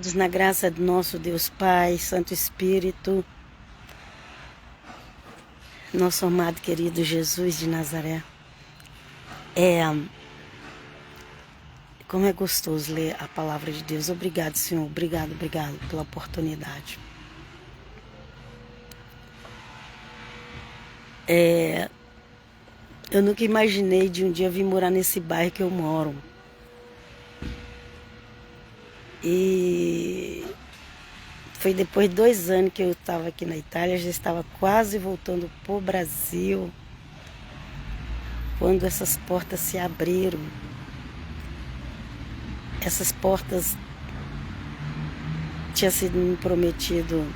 todos na graça do nosso Deus Pai, Santo Espírito, nosso amado querido Jesus de Nazaré. Como é gostoso ler a palavra de Deus. Obrigado, Senhor. Obrigado pela oportunidade. Eu nunca imaginei de um dia vir morar nesse bairro que eu moro. E foi depois de 2 anos que eu estava aqui na Itália, já estava quase voltando para o Brasil, quando essas portas se abriram. Essas portas tinham sido me prometido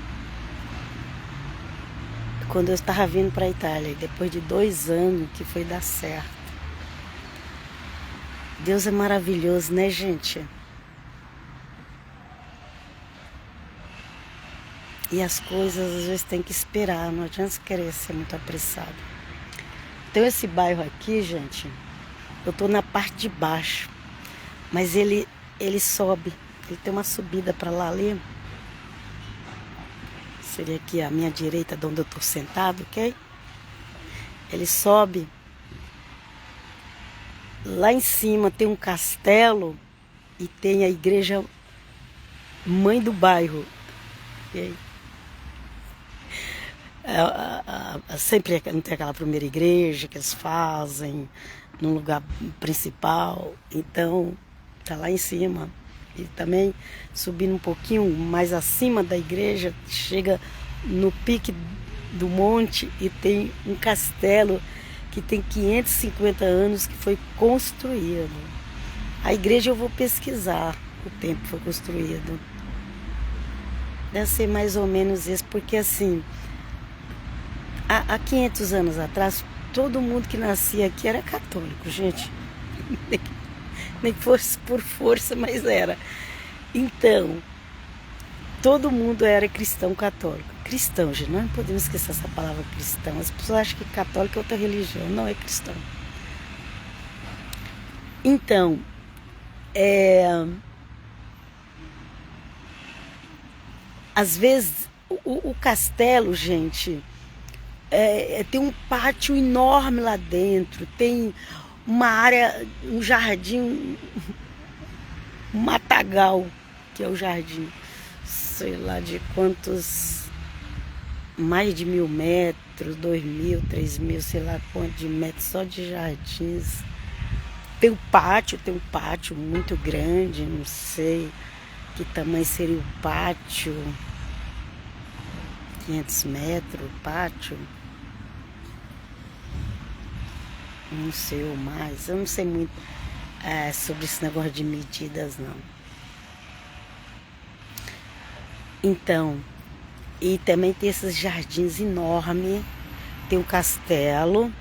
quando eu estava vindo para a Itália, e depois de 2 anos que foi dar certo. Deus é maravilhoso, né, gente? E as coisas às vezes tem que esperar, não adianta querer ser muito apressado. Então esse bairro aqui, gente, eu tô na parte de baixo, mas ele sobe, ele tem uma subida para lá ali. Seria aqui a minha direita, de onde eu tô sentado, ok? Ele sobe. Lá em cima tem um castelo e tem a igreja mãe do bairro. Okay? Sempre não tem aquela primeira igreja que eles fazem no lugar principal. Então, tá lá em cima. E também subindo um pouquinho mais acima da igreja, chega no pique do monte e tem um castelo que tem 550 anos que foi construído. A igreja eu vou pesquisar o tempo que foi construído. Deve ser mais ou menos isso, porque assim, há 500 anos atrás, todo mundo que nascia aqui era católico, gente. Nem que fosse por força, mas era. Então, todo mundo era cristão católico. Cristão, gente, não podemos esquecer essa palavra cristão. As pessoas acham que católico é outra religião, não é cristão. Então, às vezes, o castelo, gente, tem um pátio enorme lá dentro, tem uma área, um jardim, um matagal, que é o jardim, sei lá de quantos, mais de 1.000 metros, 2.000, 3.000, sei lá quantos de metros, só de jardins. Tem um pátio muito grande, não sei que tamanho seria o pátio, 500 metros o pátio, não sei ou mais, eu não sei muito sobre esse negócio de medidas, não. Então, e também tem esses jardins enormes, tem um castelo,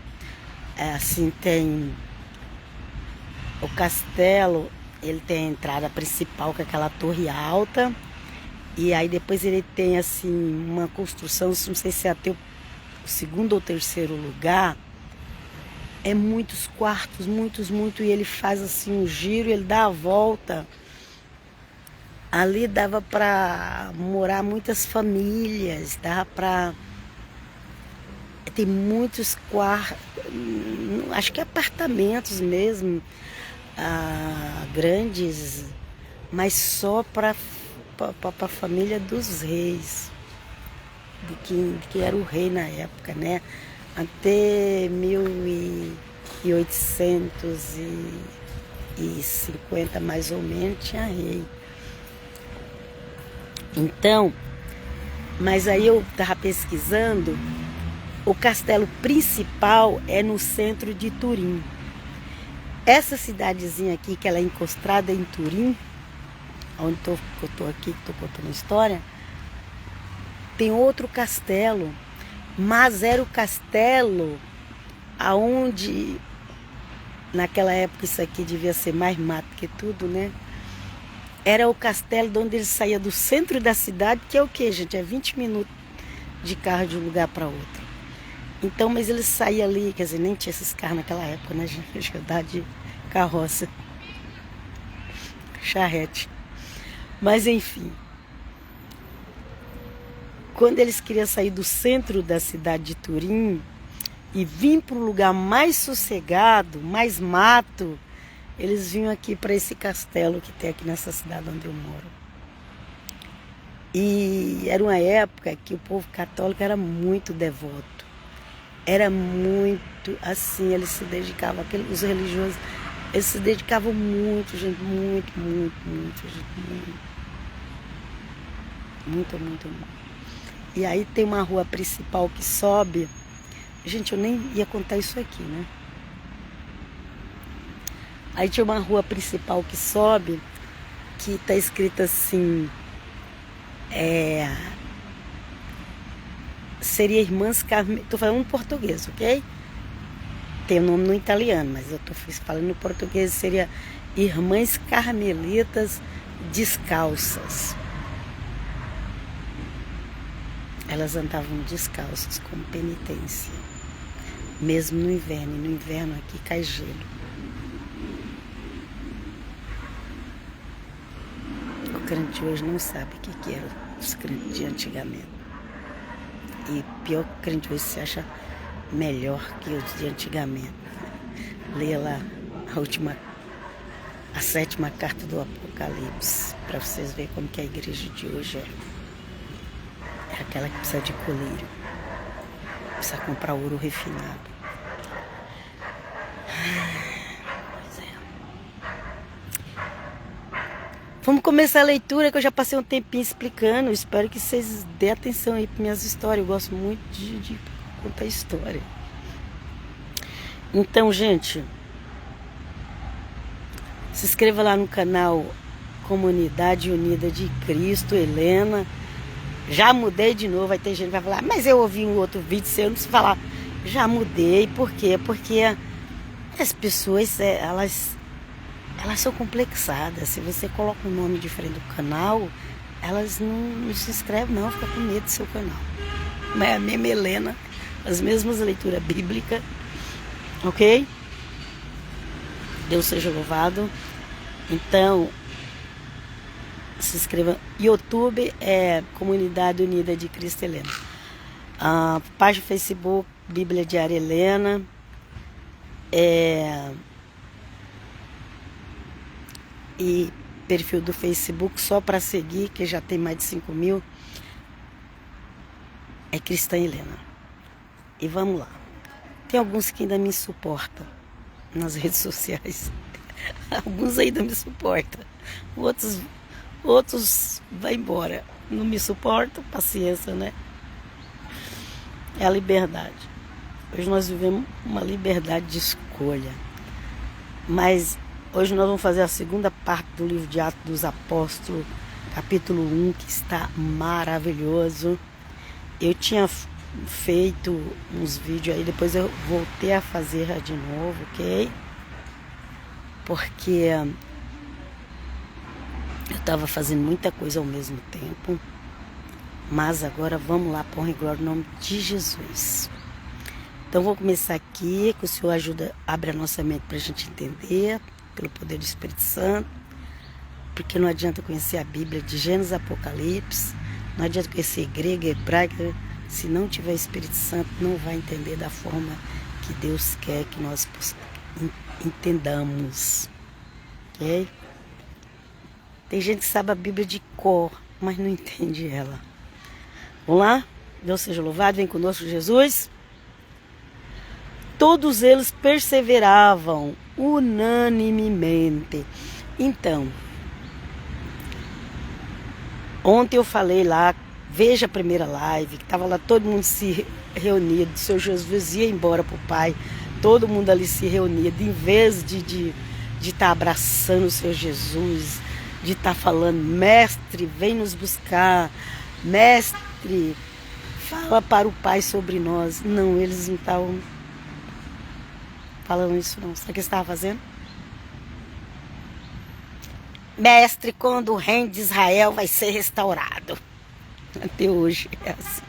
assim, tem o castelo, ele tem a entrada principal, que é aquela torre alta, e aí depois ele tem, assim, uma construção, não sei se é até o segundo ou terceiro lugar, é muitos quartos, muitos, e ele faz assim um giro, ele dá a volta. Ali dava para morar muitas famílias, dava para... Tem muitos quartos, acho que apartamentos mesmo, grandes, mas só para a família dos reis, que era o rei na época, né? Até 1850 mais ou menos tinha rei. Então, mas aí eu estava pesquisando, o castelo principal é no centro de Turim. Essa cidadezinha aqui, que ela é encostada em Turim, onde eu estou aqui, que estou contando a história, tem outro castelo, mas era o castelo aonde, naquela época isso aqui devia ser mais mato que tudo, né? Era o castelo de onde ele saía do centro da cidade, que é o que, gente? É 20 minutos de carro de um lugar para outro. Então, mas ele saía ali, quer dizer, nem tinha esses carros naquela época, né, gente? Andar de carroça, charrete. Mas enfim, quando eles queriam sair do centro da cidade de Turim e vir para um lugar mais sossegado, mais mato, eles vinham aqui para esse castelo que tem aqui nessa cidade onde eu moro. E era uma época que o povo católico era muito devoto. Era muito assim, eles se dedicavam, os religiosos, eles se dedicavam muito, gente, muito, gente, muito. E aí tem uma rua principal que sobe. Gente, eu nem ia contar isso aqui, né? Aí tinha uma rua principal que sobe, que tá escrito assim, seria Irmãs Carmelitas, tô falando em português, ok? Tem o nome no italiano, mas eu tô falando no português, seria Irmãs Carmelitas Descalças. Elas andavam descalças como penitência, mesmo no inverno. E no inverno aqui cai gelo. O crente de hoje não sabe o que eram os crentes de antigamente. E pior que o crente de hoje se acha melhor que os de antigamente. Leia lá a 7ª carta do Apocalipse, para vocês verem como que a igreja de hoje é. É aquela que precisa de coleiro, precisa comprar ouro refinado. Pois é. Vamos começar a leitura, que eu já passei um tempinho explicando. Espero que vocês dêem atenção aí para minhas histórias. Eu gosto muito de contar história. Então, gente, se inscreva lá no canal Comunidade Unida de Cristo, Helena. Já mudei de novo, vai ter gente que vai falar, mas eu ouvi um outro vídeo seu, eu não preciso falar. Já mudei, por quê? Porque as pessoas, elas são complexadas. Se você coloca um nome diferente do canal, elas não se inscrevem não, fica com medo do seu canal. Mas a mesma Helena, as mesmas leituras bíblicas, ok? Deus seja louvado. Então, se inscreva. YouTube é Comunidade Unida de Cristo Helena. Página Facebook, Bíblia Diária Helena. E perfil do Facebook só para seguir, que já tem mais de 5.000. É Cristã Helena. E vamos lá. Tem alguns que ainda me suportam nas redes sociais. Alguns ainda me suportam. Outros vai embora. Não me suportam, paciência, né? É a liberdade. Hoje nós vivemos uma liberdade de escolha. Mas hoje nós vamos fazer a segunda parte do livro de Atos dos Apóstolos, capítulo 1, que está maravilhoso. Eu tinha feito uns vídeos aí, depois eu voltei a fazer de novo, ok? Porque eu estava fazendo muita coisa ao mesmo tempo. Mas agora vamos lá, por honra e glória, no nome de Jesus. Então vou começar aqui, que o Senhor abre a nossa mente para a gente entender, pelo poder do Espírito Santo. Porque não adianta conhecer a Bíblia de Gênesis a Apocalipse, não adianta conhecer grego, hebraico, se não tiver Espírito Santo, não vai entender da forma que Deus quer que nós entendamos. Ok? Tem gente que sabe a Bíblia de cor, mas não entende ela. Vamos lá? Deus seja louvado, vem conosco Jesus. Todos eles perseveravam unanimemente. Então, ontem eu falei lá, veja a primeira live, que estava lá todo mundo se reunido, o Senhor Jesus ia embora para o Pai, todo mundo ali se reunido, em vez de estar abraçando o Senhor Jesus, de estar falando, mestre, vem nos buscar, mestre, fala para o Pai sobre nós. Não, eles não estavam falando isso não. Sabe o que estava fazendo? Mestre, quando o reino de Israel vai ser restaurado. Até hoje é assim.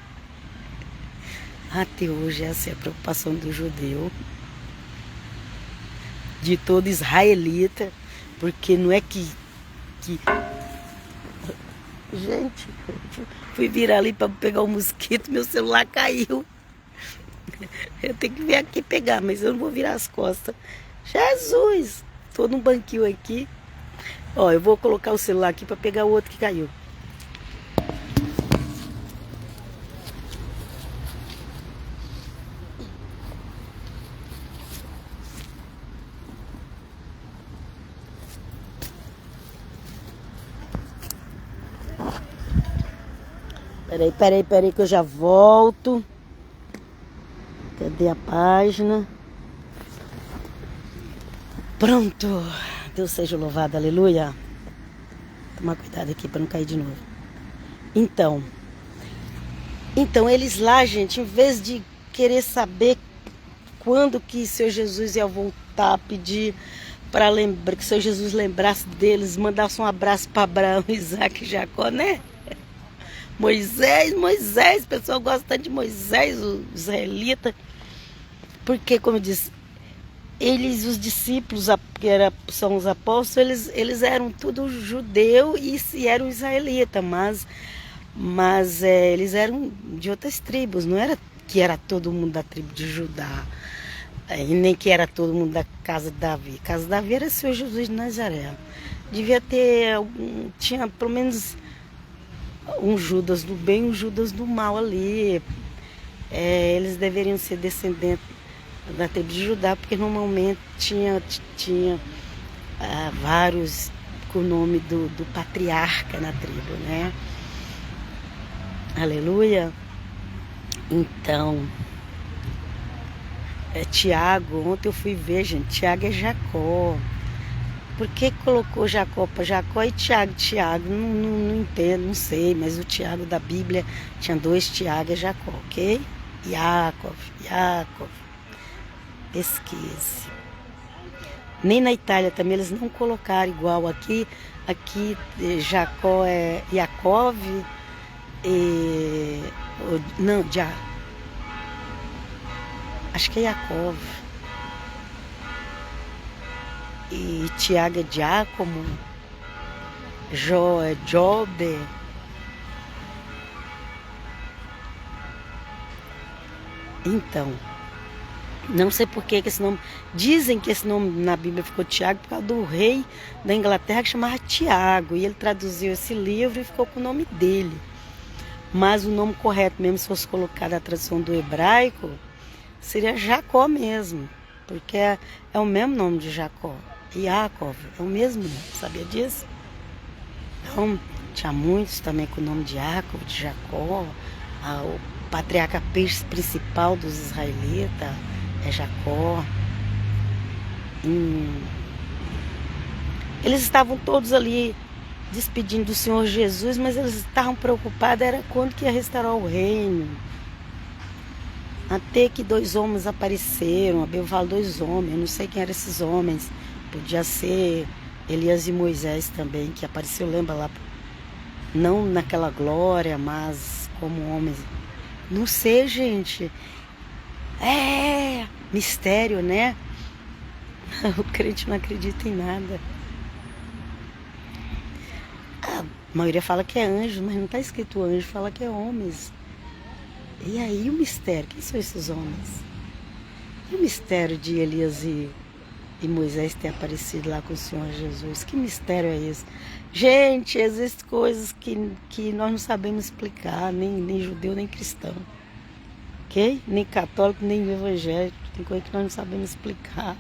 Até hoje é assim a preocupação do judeu, de todo israelita, porque não é que Gente, fui virar ali para pegar o mosquito, meu celular caiu. Eu tenho que vir aqui pegar, mas eu não vou virar as costas. Jesus! Tô num banquinho aqui. Ó, eu vou colocar o celular aqui para pegar o outro que caiu. Peraí que eu já volto. Cadê a página? Pronto. Deus seja louvado, aleluia. Tomar cuidado aqui para não cair de novo. Então, eles lá, gente, em vez de querer saber quando que seu Jesus ia voltar, pedir para lembrar que seu Jesus lembrasse deles, mandasse um abraço para Abraão, Isaac e Jacó, né? Moisés, o pessoal gosta tanto de Moisés, o israelita, porque, como eu disse, eles, os discípulos, são os apóstolos, eles eram tudo judeu e eram israelita, mas eles eram de outras tribos, não era que era todo mundo da tribo de Judá, e nem que era todo mundo da casa de Davi. A casa de Davi era o Senhor Jesus de Nazaré. Devia ter, tinha pelo menos um Judas do bem e um Judas do mal ali. Eles deveriam ser descendentes da tribo de Judá, porque normalmente tinha vários com o nome do patriarca na tribo, né? Aleluia. Então, Tiago, ontem eu fui ver, gente, Tiago é Jacó. Por que colocou Jacó para Jacó e Tiago? Tiago, não entendo, não sei, mas o Tiago da Bíblia tinha 2 Tiago e Jacó, ok? Yaakov. Pesquise. Nem na Itália também eles não colocaram igual aqui. Aqui Jacó é Yaakov e não, acho que é Yaakov. E Tiago é Giacomo. Jó é Job. Então, não sei por que esse nome. Dizem que esse nome na Bíblia ficou Tiago por causa do rei da Inglaterra que chamava Tiago. E ele traduziu esse livro e ficou com o nome dele. Mas o nome correto mesmo, se fosse colocar a tradução do hebraico, seria Jacó mesmo. Porque é o mesmo nome de Jacó. Yaakov é o mesmo nome, sabia disso? Então, tinha muitos também com o nome de Yaakov, de Jacó. O patriarca principal dos israelitas é Jacó. Eles estavam todos ali despedindo do Senhor Jesus, mas eles estavam preocupados era quando que ia restaurar o reino. Até que 2 homens apareceram, a Bíblia fala 2 homens, eu não sei quem eram esses homens, podia ser Elias e Moisés também, que apareceu, lembra lá, não naquela glória, mas como homens. Não sei, gente. Mistério, né? O crente não acredita em nada. A maioria fala que é anjo, mas não está escrito anjo, fala que é homens. E aí o mistério, quem são esses homens? E o mistério de Elias e Moisés ter aparecido lá com o Senhor Jesus? Que mistério é esse? Gente, existem coisas que nós não sabemos explicar, nem judeu, nem cristão. Ok? Nem católico, nem evangélico. Tem coisa que nós não sabemos explicar.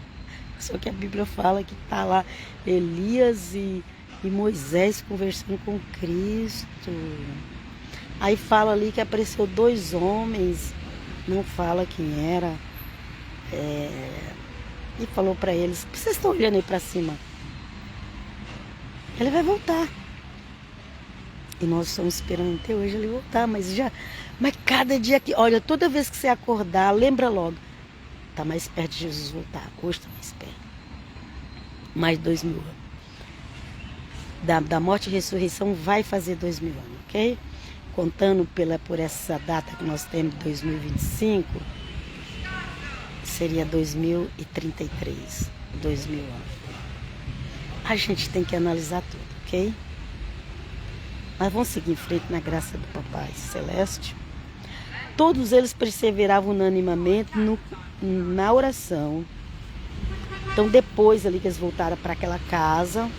Só que a Bíblia fala que está lá Elias e Moisés conversando com Cristo. Aí fala ali que apareceu 2 homens, não fala quem era. E falou para eles, por que vocês estão olhando aí para cima? Ele vai voltar. E nós estamos esperando até hoje ele voltar, mas cada dia que, olha, toda vez que você acordar, lembra logo, está mais perto de Jesus voltar. Hoje está mais perto. Mais 2000 anos. Da morte e ressurreição vai fazer 2000 anos, ok? Contando por essa data que nós temos, 2025, seria 2033, 2000 anos. A gente tem que analisar tudo, ok? Mas vamos seguir em frente na graça do Papai Celeste. Todos eles perseveravam unanimemente na oração. Então, depois ali que eles voltaram para aquela casa,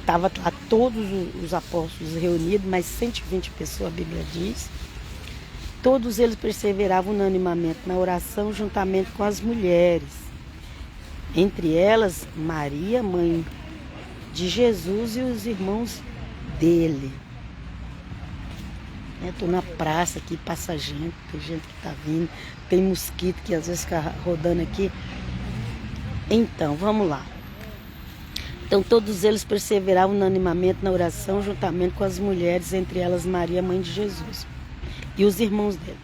estava lá todos os apóstolos reunidos, mais 120 pessoas, a Bíblia diz. Todos eles perseveravam unanimamente na oração, juntamente com as mulheres. Entre elas, Maria, mãe de Jesus, e os irmãos dele. Estou na praça aqui, passa gente, tem gente que está vindo, tem mosquito que às vezes fica rodando aqui. Então, vamos lá. Então, todos eles perseveravam unanimamente na oração, juntamente com as mulheres, entre elas Maria, mãe de Jesus, e os irmãos dele.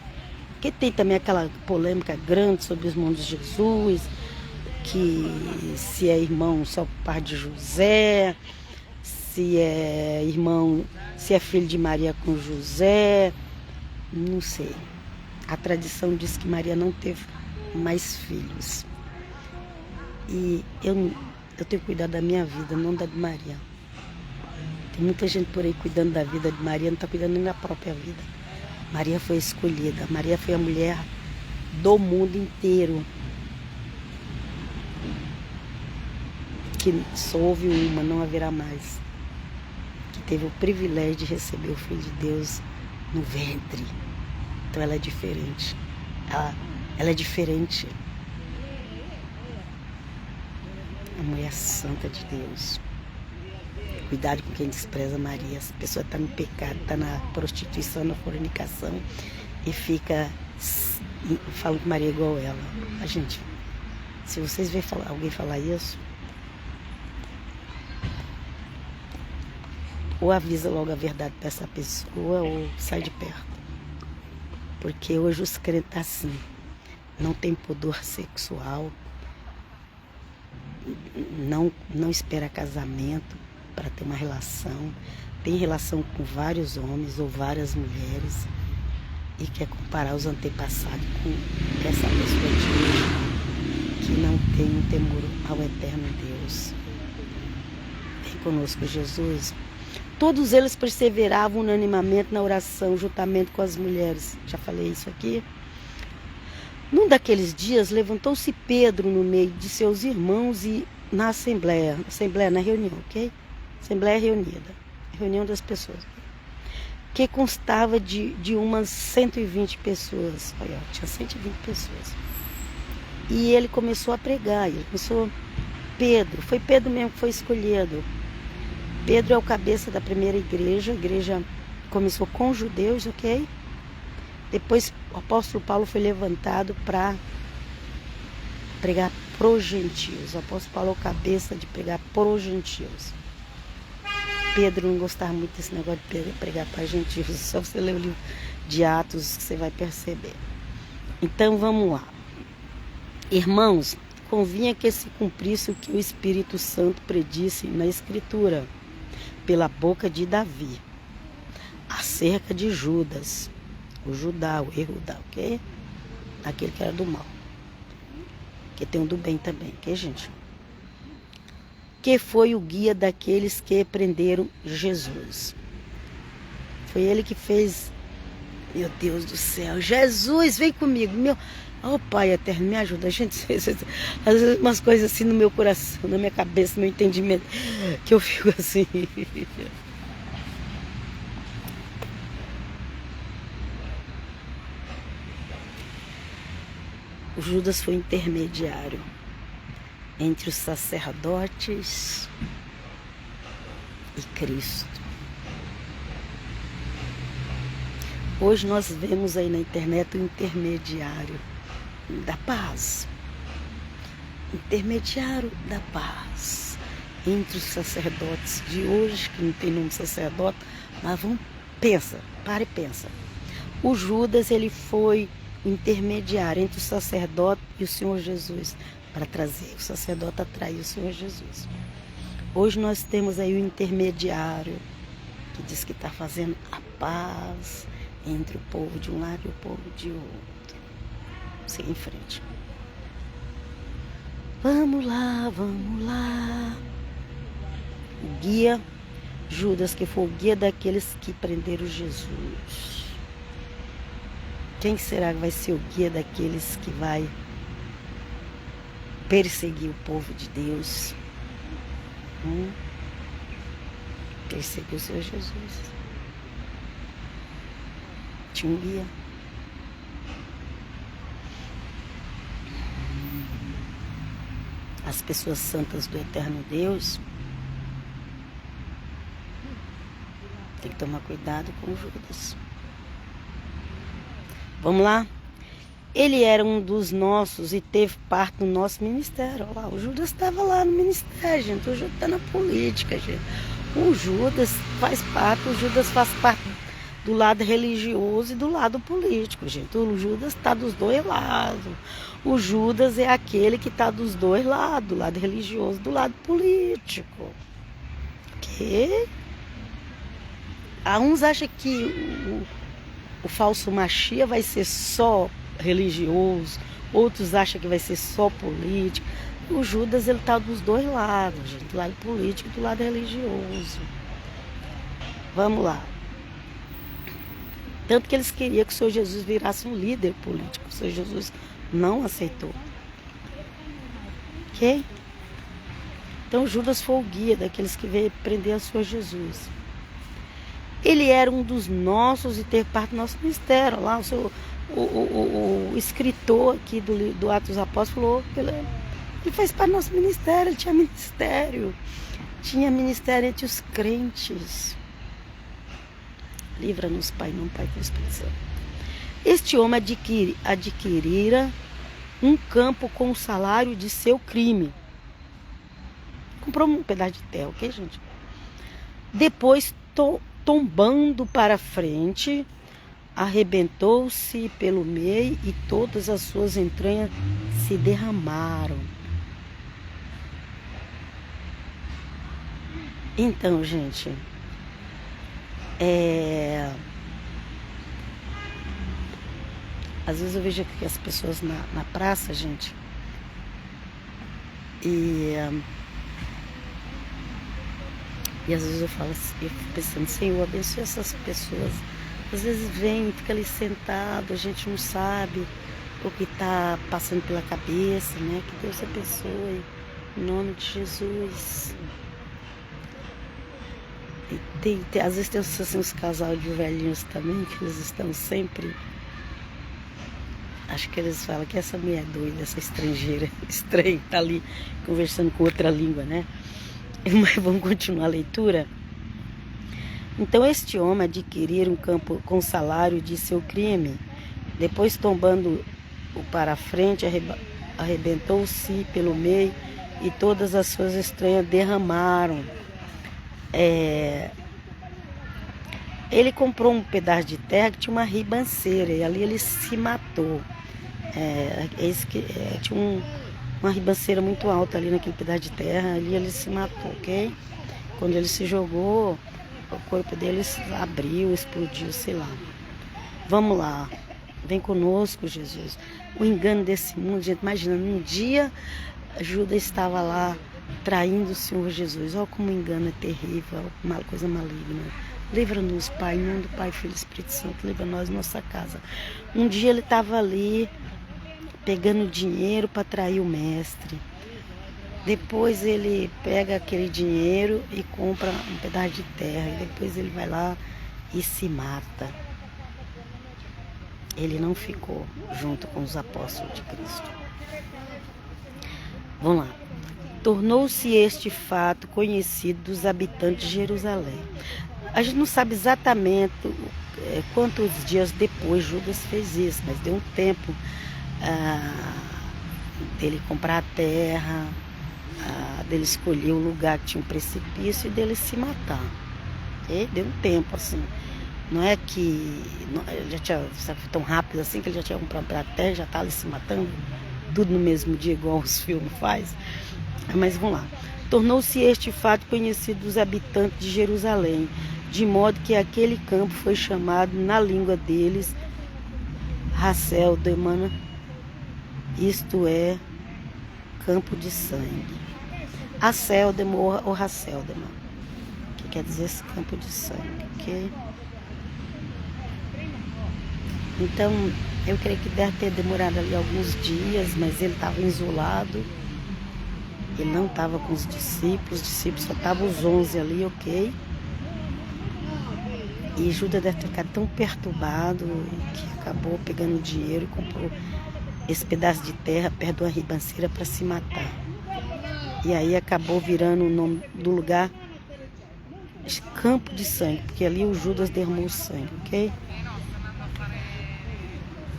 Porque tem também aquela polêmica grande sobre os irmãos de Jesus, que se é irmão só por parte de José, se é irmão, se é filho de Maria com José, não sei. A tradição diz que Maria não teve mais filhos. E eu tenho cuidado da minha vida, não da de Maria. Tem muita gente por aí cuidando da vida de Maria, não está cuidando nem da própria vida. Maria foi escolhida, Maria foi a mulher do mundo inteiro. Que só houve uma, não haverá mais. Que teve o privilégio de receber o Filho de Deus no ventre. Então ela é diferente. Ela é diferente. A mulher santa de Deus. Cuidado com quem despreza Maria. Essa pessoa está no pecado, está na prostituição, na fornicação e fica falando que Maria é igual a ela. A gente, se vocês verem alguém falar isso, ou avisa logo a verdade para essa pessoa ou sai de perto. Porque hoje os crentes estão assim, não tem pudor sexual, não espera casamento para ter uma relação, tem relação com vários homens ou várias mulheres e quer comparar os antepassados com essa pessoa de hoje que não tem um temor ao eterno Deus. Vem conosco, Jesus. Todos eles perseveravam unanimamente na oração, juntamente com as mulheres. Já falei isso aqui. Num daqueles dias, levantou-se Pedro no meio de seus irmãos e na assembleia, na reunião, ok? Assembleia reunida, reunião das pessoas, que constava de umas 120 pessoas. Olha, tinha 120 pessoas. E ele começou a pregar, foi Pedro mesmo que foi escolhido. Pedro é o cabeça da primeira igreja, a igreja começou com judeus, ok? Depois o apóstolo Paulo foi levantado para pregar pros gentios. O apóstolo Paulo é o cabeça de pregar pros gentios. Pedro não gostava muito desse negócio de pregar para gentios, só você ler o livro de Atos que você vai perceber. Então vamos lá. Irmãos, convinha que se cumprisse o que o Espírito Santo predisse na Escritura, pela boca de Davi, acerca de Judas, o Judá, o Erudá, ok? Aquele que era do mal. Que tem um do bem também, ok, gente? Que foi o guia daqueles que prenderam Jesus. Foi ele que fez, meu Deus do céu, Jesus, vem comigo, oh Pai eterno, me ajuda, gente, às vezes umas coisas assim no meu coração, na minha cabeça, no meu entendimento, que eu fico assim. O Judas foi intermediário entre os sacerdotes e Cristo. Hoje nós vemos aí na internet o intermediário da paz. Intermediário da paz entre os sacerdotes de hoje, que não tem nome de sacerdote, mas para e pensa. O Judas, ele foi o intermediário entre o sacerdote e o Senhor Jesus, para trazer. O sacerdote atraiu o Senhor Jesus. Hoje nós temos aí o intermediário, que diz que está fazendo a paz entre o povo de um lado e o povo de outro. Siga em frente. Vamos lá, vamos lá. o guia, Judas, que foi o guia daqueles que prenderam Jesus. Quem será que vai ser o guia daqueles que vai perseguir o povo de Deus? Perseguiu o Senhor Jesus. Tinha um guia. As pessoas santas do eterno Deus tem que tomar cuidado com Judas. Vamos lá? Ele era um dos nossos e teve parte do nosso ministério. Olha lá, o Judas estava lá no ministério, gente. O Judas está na política, gente. O Judas faz parte do lado religioso e do lado político, gente. O Judas está dos dois lados. O Judas é aquele que está dos dois lados, do lado religioso e do lado político. Ok? Uns acham que o falso Machia vai ser só religioso, outros acham que vai ser só político. O Judas, ele está dos dois lados, gente, do lado político e do lado religioso. Vamos lá. Tanto que eles queriam que o Senhor Jesus virasse um líder político. O Senhor Jesus não aceitou. Ok? Então Judas foi o guia daqueles que veio prender o Senhor Jesus. Ele era um dos nossos e teve parte do nosso ministério. Lá o escritor aqui do Atos dos Apóstolos falou que ele fez parte do nosso ministério, ele tinha ministério. Tinha ministério entre os crentes. Livra-nos, Pai, não Pai, que Espírito Santo. Este homem adquirira um campo com o salário de seu crime. Comprou um pedaço de terra, ok, gente? Depois, tombando para frente, arrebentou-se pelo meio e todas as suas entranhas se derramaram. Então, gente, às vezes eu vejo aqui as pessoas na praça, gente, e às vezes eu falo assim, eu fico pensando, Senhor, abençoe essas pessoas. Às vezes vem, fica ali sentado, a gente não sabe o que está passando pela cabeça, né? Que Deus abençoe, em nome de Jesus. E às vezes tem assim, uns casal de velhinhos também, que eles estão sempre... Acho que eles falam que essa mulher é doida, essa estrangeira, estranha, tá ali conversando com outra língua, né? Mas vamos continuar a leitura. Então este homem adquirir um campo com salário de seu crime, depois tombando o para frente, arrebentou-se pelo meio e todas as suas estranhas derramaram. Ele comprou um pedaço de terra que tinha uma ribanceira e ali ele se matou. Tinha uma ribanceira muito alta ali naquele pedaço de terra, ali ele se matou, ok? Quando ele se jogou, o corpo dele abriu, explodiu, sei lá. Vamos lá, vem conosco, Jesus. O engano desse mundo, gente, imagina, um dia Judas estava lá traindo o Senhor Jesus. Olha como o engano é terrível, uma coisa maligna. Livra-nos, Pai, em nome do Pai, Filho e Espírito Santo, livra-nós nossa casa. Um dia ele estava ali pegando dinheiro para trair o mestre. Depois ele pega aquele dinheiro e compra um pedaço de terra. E depois ele vai lá e se mata. Ele não ficou junto com os apóstolos de Cristo. Vamos lá. Tornou-se este fato conhecido dos habitantes de Jerusalém. A gente não sabe exatamente quantos dias depois Judas fez isso, mas deu um tempo dele comprar a terra, dele escolher o lugar que tinha um precipício e dele se matar. Okay? Deu um tempo assim. Não é que ele já tinha tão rápido assim que ele já tinha comprado a terra, já estava ali se matando, tudo no mesmo dia, igual os filmes faz. Mas vamos lá. Tornou-se este fato conhecido dos habitantes de Jerusalém, de modo que aquele campo foi chamado na língua deles Haceldama, isto é, campo de sangue. Haceldama ou Haceldama. quer dizer esse campo de sangue, ok? Então, eu creio que deve ter demorado ali alguns dias, mas ele estava isolado. Ele não estava com os discípulos só estavam os 11 ali, ok? E Judas deve ter ficado tão perturbado que acabou pegando dinheiro e comprou esse pedaço de terra perto de uma ribanceira para se matar. E aí acabou virando o nome do lugar Campo de Sangue, porque ali o Judas derramou sangue, ok?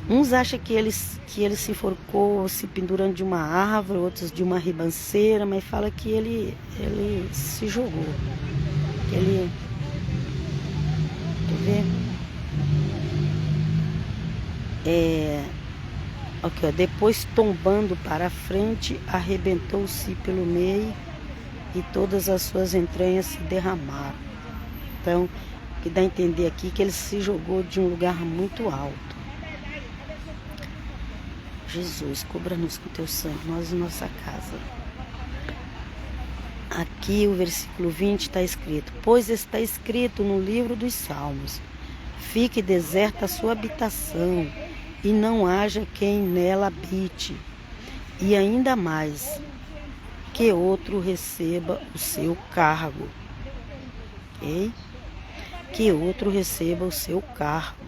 Uns acham que ele se enforcou se pendurando de uma árvore, outros de uma ribanceira, mas fala que ele se jogou. Que ele... Quer ver? Ok, ó, depois tombando para a frente, arrebentou-se pelo meio e todas as suas entranhas se derramaram. Então, o que dá a entender aqui é que ele se jogou de um lugar muito alto. Jesus, cubra-nos com teu sangue, nós e nossa casa. Aqui o versículo 20 está escrito: pois está escrito no livro dos Salmos, fique deserta a sua habitação, e não haja quem nela habite. E ainda mais, que outro receba o seu cargo. Ok? Que outro receba o seu cargo.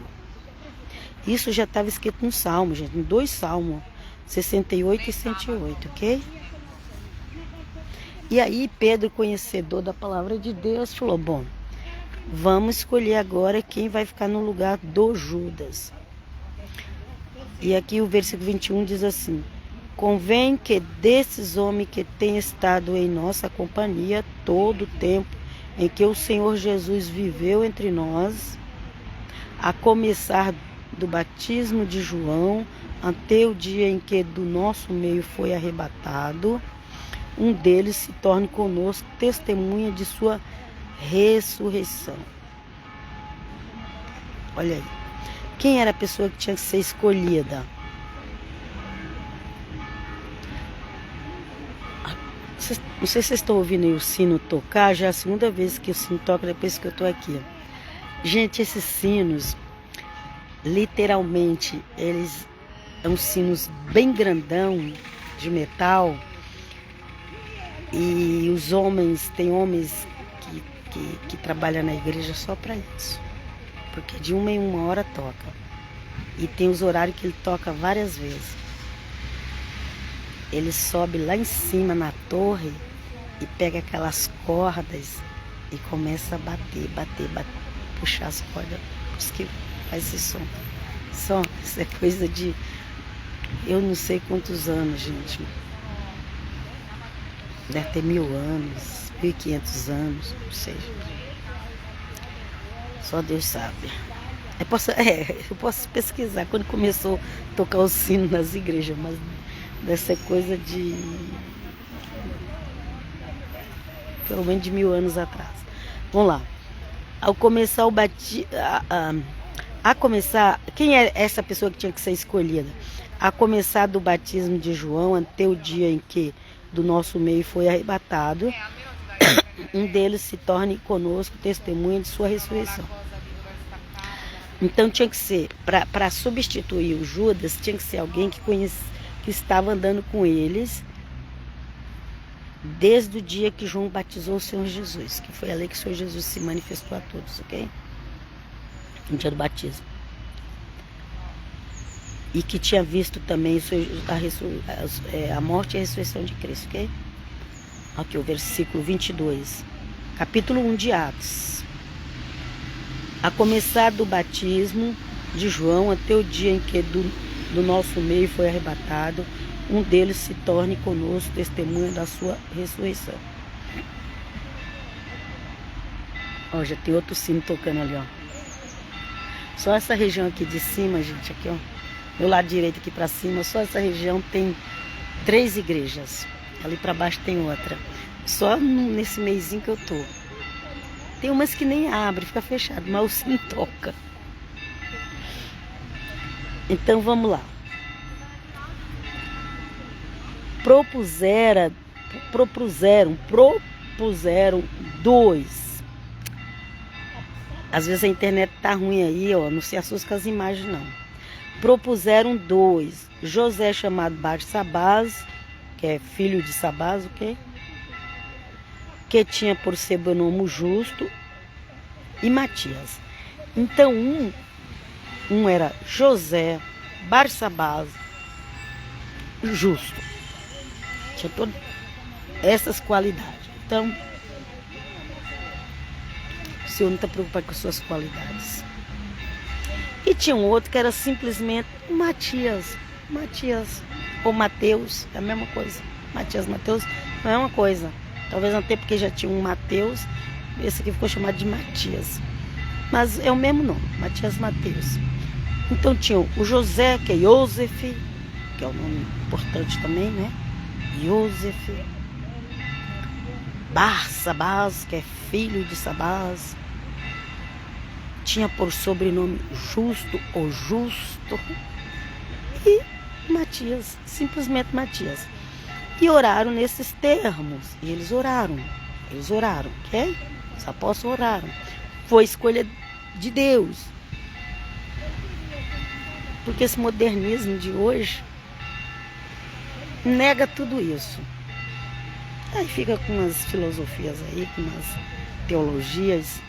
Isso já estava escrito no Salmo, gente, em 2 Salmos, 68 e 108, ok? E aí Pedro, conhecedor da palavra de Deus, falou: bom, vamos escolher agora quem vai ficar no lugar do Judas. E aqui o versículo 21 diz assim: convém que desses homens que têm estado em nossa companhia todo o tempo em que o Senhor Jesus viveu entre nós, a começar do batismo de João até o dia em que do nosso meio foi arrebatado, um deles se torne conosco testemunha de sua ressurreição. Olha aí. Quem era a pessoa que tinha que ser escolhida? Não sei se vocês estão ouvindo aí o sino tocar, já é a segunda vez que o sino toca depois que eu estou aqui. Gente, esses sinos, literalmente, eles são sinos bem grandão, de metal. E os homens, tem homens que trabalham na igreja só para isso. Porque de 1 em 1 hora toca. E tem os horários que ele toca várias vezes. Ele sobe lá em cima na torre e pega aquelas cordas e começa a bater, puxar as cordas. Por isso que faz esse som. Isso é coisa de eu não sei quantos anos, gente. Deve ter 1000 anos, 1500 anos, não sei. Só Deus sabe. Eu posso pesquisar quando começou a tocar o sino nas igrejas, mas deve ser coisa de pelo menos de 1000 anos atrás. Vamos lá. Ao começar o batismo, quem é essa pessoa que tinha que ser escolhida? A começar do batismo de João até o dia em que do nosso meio foi arrebatado, um deles se torne conosco testemunha de sua ressurreição. Então tinha que ser, para substituir o Judas, tinha que ser alguém que estava andando com eles desde o dia que João batizou o Senhor Jesus, que foi ali que o Senhor Jesus se manifestou a todos, ok? No dia do batismo. E que tinha visto também a morte e a ressurreição de Cristo, ok? Aqui o versículo 22, capítulo 1 de Atos. A começar do batismo de João até o dia em que do nosso meio foi arrebatado, um deles se torne conosco testemunha da sua ressurreição. Ó, já tem outro sino tocando ali, ó. Só essa região aqui de cima, gente, aqui, ó, meu lado direito aqui para cima, só essa região tem 3 igrejas. Ali para baixo tem outra. Só nesse meizinho que eu tô. Tem umas que nem abre, fica fechado, mas o sino toca. Então vamos lá. Propuseram 2 Às vezes a internet tá ruim aí, ó, não se assusta com as imagens, não. Propuseram 2. José, chamado Barsabás, que é filho de Sabás, o quê? Que tinha por sobrenome Justo, e Matias. Então, um era José, Barsabás, Justo. Tinha todas essas qualidades. Então, o Senhor não está preocupado com as suas qualidades. E tinha um outro que era simplesmente Matias. Matias ou Mateus, é a mesma coisa. Matias, Mateus, não é uma coisa. Talvez até porque já tinha um Mateus, esse aqui ficou chamado de Matias. Mas é o mesmo nome, Matias, Mateus. Então tinha o José, que é Yosef, que é um nome importante também, né? Yosef. Barsabás, que é filho de Sabás. Tinha por sobrenome Justo ou Justo. E Matias, simplesmente Matias. E oraram nesses termos. E eles oraram, ok? Os apóstolos oraram. Foi escolha de Deus. Porque esse modernismo de hoje nega tudo isso. Aí fica com umas filosofias aí, com umas teologias.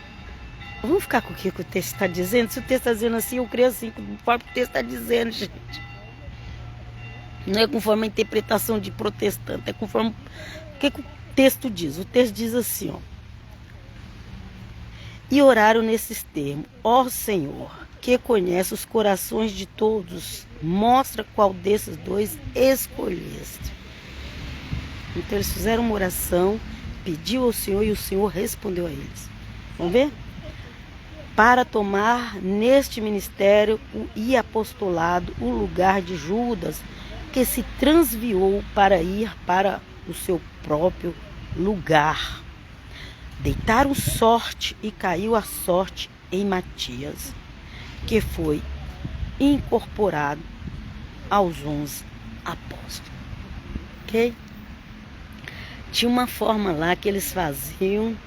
Vamos ficar com o que o texto está dizendo? Se o texto está dizendo assim, eu creio assim, conforme o texto está dizendo, gente. Não é conforme a interpretação de protestante, é conforme o que o texto diz. O texto diz assim, ó. E oraram nesses termos: ó Senhor, que conhece os corações de todos, mostra qual desses 2 escolheste. Então eles fizeram uma oração, pediu ao Senhor e o Senhor respondeu a eles. Vamos ver? Para tomar neste ministério e apostolado o lugar de Judas, que se transviou para ir para o seu próprio lugar. Deitaram sorte e caiu a sorte em Matias, que foi incorporado aos 11 apóstolos. Ok? Tinha uma forma lá que eles faziam,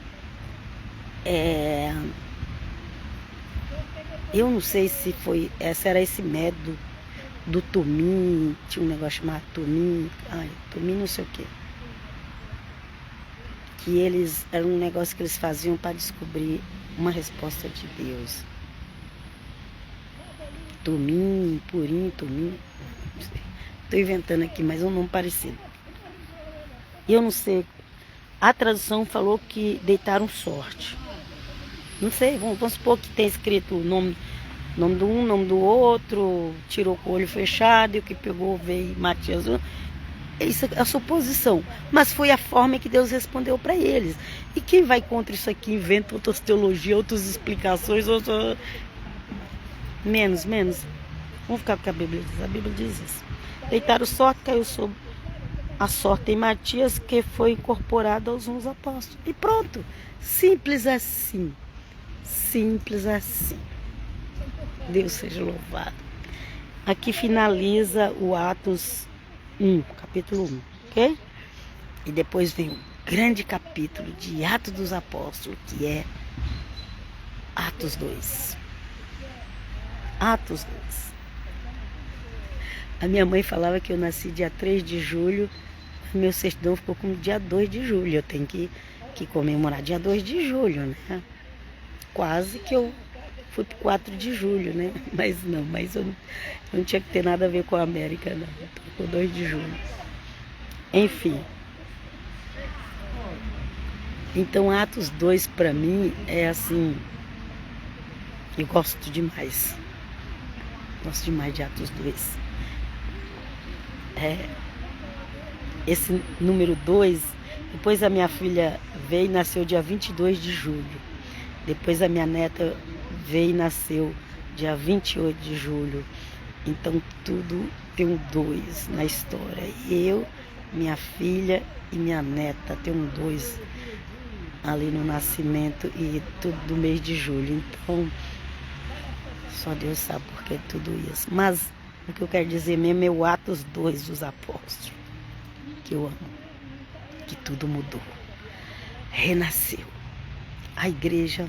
eu não sei se era esse método do Tumim, tinha um negócio chamado Tumim, Tumim não sei o quê. Que era um negócio que eles faziam para descobrir uma resposta de Deus. Tumim, Purim, Tumim, não sei. Estou inventando aqui, mas é um nome parecido. Eu não sei, a tradução falou que deitaram sorte. Não sei, vamos supor que tem escrito o nome do um, nome do outro, tirou com o olho fechado, e o que pegou veio Matias. Isso é a suposição, mas foi a forma que Deus respondeu para eles. E quem vai contra isso aqui inventa outras teologias, outras explicações, menos. Vamos ficar com o que a Bíblia diz. A Bíblia diz isso. Deitaram sorte, caiu sobre a sorte em Matias, que foi incorporado aos 11 apóstolos. E pronto, simples assim. Simples assim. Deus seja louvado. Aqui finaliza o Atos 1, capítulo 1, ok? E depois vem um grande capítulo de Atos dos Apóstolos, que é Atos 2. Atos 2. A minha mãe falava que eu nasci dia 3 de julho, meu certidão ficou como dia 2 de julho. Eu tenho que comemorar dia 2 de julho, né? Quase que eu fui pro 4 de julho, né? Mas eu não tinha que ter nada a ver com a América, não. Ficou 2 de julho. Enfim. Então, Atos 2 para mim é assim, eu gosto demais. Gosto demais de Atos 2. Esse número 2, depois a minha filha veio e nasceu dia 22 de julho. Depois a minha neta veio e nasceu dia 28 de julho. Então tudo tem um 2 na história. Eu, minha filha e minha neta tem um 2 ali no nascimento e tudo do mês de julho. Então, só Deus sabe por que tudo isso. Mas o que eu quero dizer mesmo é o Atos 2 dos apóstolos, que eu amo, que tudo mudou, renasceu. A igreja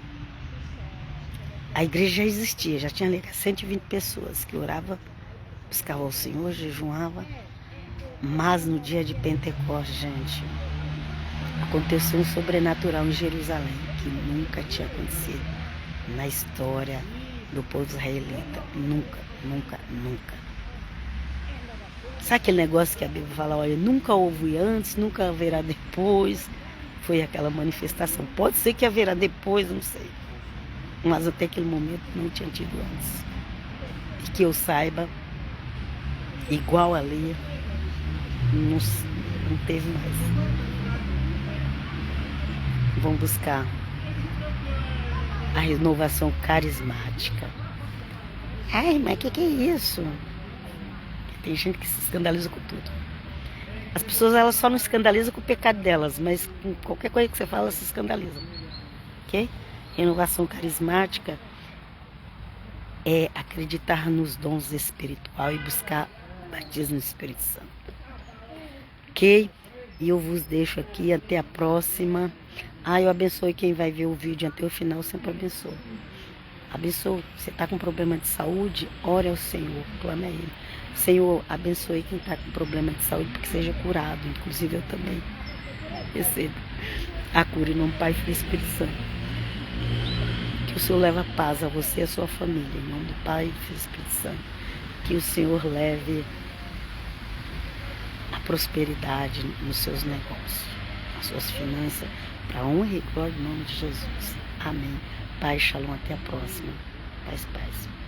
A igreja já existia, já tinha ali 120 pessoas que oravam, buscavam o Senhor, jejuavam. Mas no dia de Pentecostes, gente, aconteceu um sobrenatural em Jerusalém que nunca tinha acontecido na história do povo israelita. Nunca, nunca, nunca. Sabe aquele negócio que a Bíblia fala, olha, nunca houve antes, nunca haverá depois? Foi aquela manifestação. Pode ser que haverá depois, não sei. Mas até aquele momento não tinha tido antes. E que eu saiba, igual ali, não teve mais. Vão buscar a renovação carismática. Ai, mas que é isso? Tem gente que se escandaliza com tudo. As pessoas, elas só não se escandalizam com o pecado delas, mas com qualquer coisa que você fala, elas se escandalizam. Ok? Renovação carismática é acreditar nos dons espirituais e buscar batismo no Espírito Santo. Ok? E eu vos deixo aqui, até a próxima. Eu abençoe quem vai ver o vídeo até o final, sempre abençoe. Abençoe. Você está com problema de saúde? Ore ao Senhor, clame a Ele. Senhor, abençoe quem está com problema de saúde, porque seja curado. Inclusive eu também recebo a cura em nome do Pai, Filho e Espírito Santo. Que o Senhor leve a paz a você e a sua família, em nome do Pai, Filho e Espírito Santo. Que o Senhor leve a prosperidade nos seus negócios, nas suas finanças, para a honra e glória em nome de Jesus. Amém. Pai, shalom, até a próxima. Paz, paz.